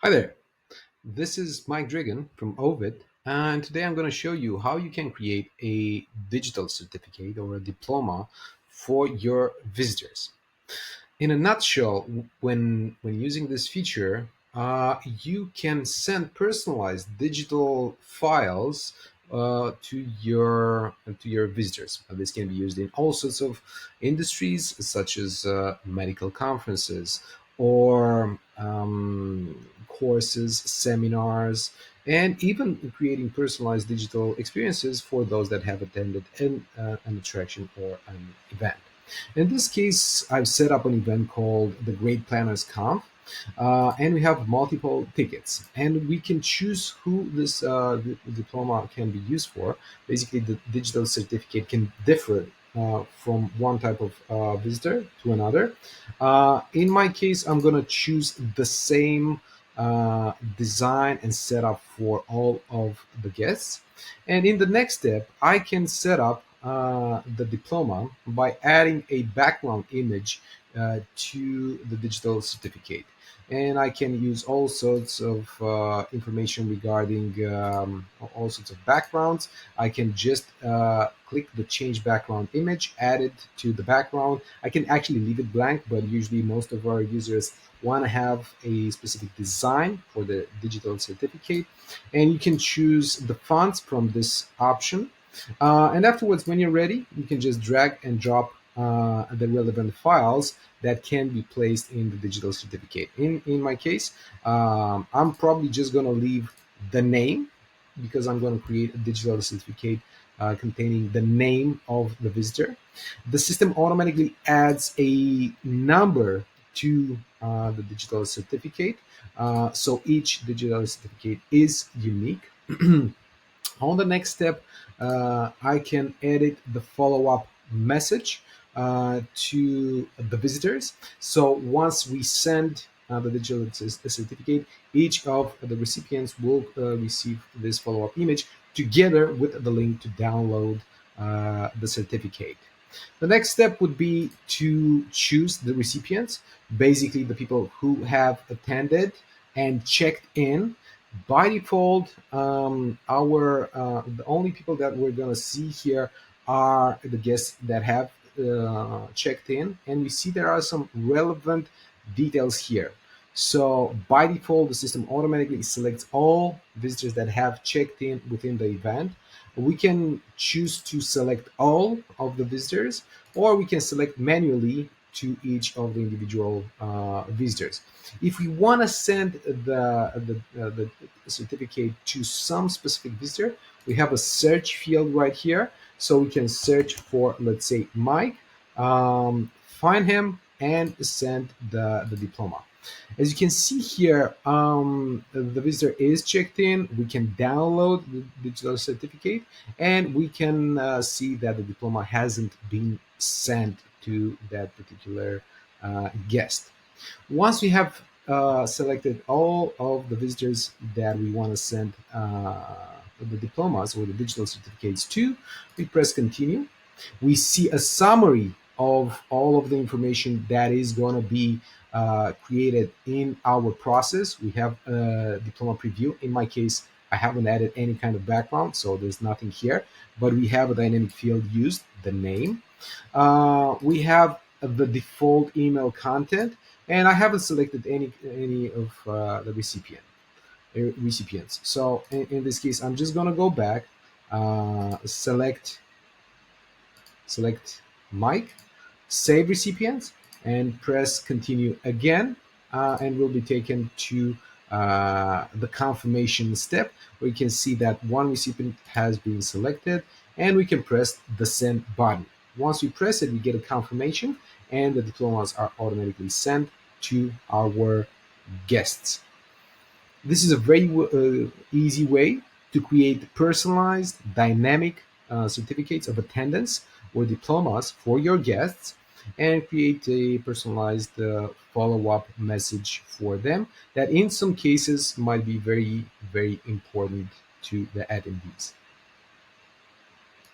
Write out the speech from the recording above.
Hi there, this is Mike Drigan from Oveit, and today I'm going to show you how you can create a digital certificate or a diploma for your visitors. In a nutshell, when using this feature, you can send personalized digital files to your visitors. This can be used in all sorts of industries, such as medical conferences or courses, seminars, and even creating personalized digital experiences for those that have attended an attraction or an event. In this case, I've set up an event called the Great Planners Conf, and we have multiple tickets, and we can choose who this diploma can be used for. Basically, the digital certificate can differ from one type of visitor to another. In my case, I'm going to choose the same design and setup for all of the guests. And in the next step, I can set up the diploma by adding a background image to the digital certificate. And I can use all sorts of information regarding all sorts of backgrounds. I can just click the change background image, add it to the background. I can actually leave it blank, but usually most of our users want to have a specific design for the digital certificate. And you can choose the fonts from this option, and afterwards, when you're ready, you can just drag and drop the relevant files that can be placed in the digital certificate. In my case, I'm probably just going to leave the name because I'm going to create a digital certificate containing the name of the visitor. The system automatically adds a number to the digital certificate, so each digital certificate is unique. On the next step, I can edit the follow-up message to the visitors. So once we send the digital certificate, each of the recipients will receive this follow-up image together with the link to download the certificate. The next step would be to choose the recipients, basically the people who have attended and checked in. By default, our the only people that we're going to see here are the guests that have checked in, and we see there are some relevant details here. So by default, the system automatically selects all visitors that have checked in within the event. We can choose to select all of the visitors, or we can select manually to each of the individual visitors. If we want to send the certificate to some specific visitor, we have a search field right here. So we can search for, let's say, Mike, find him, and send the diploma. As you can see here, the visitor is checked in. We can download the digital certificate, and we can see that the diploma hasn't been sent to that particular guest. Once we have selected all of the visitors that we want to send the diplomas or the digital certificates to, we press continue. We see a summary of all of the information that is going to be created in our process. We have a diploma preview. In my case, I haven't added any kind of background, so there's nothing here, but we have a dynamic field used, the name. We have the default email content, and I haven't selected any of the recipients. So in this case, I'm just gonna go back, select Mike, save recipients, and press continue again, and we'll be taken to the confirmation step, where you can see that one recipient has been selected, and we can press the send button. Once we press it, we get a confirmation, and the diplomas are automatically sent to our guests. This is a very easy way to create personalized, dynamic certificates of attendance or diplomas for your guests, and create a personalized follow-up message for them that in some cases might be very, very important to the attendees.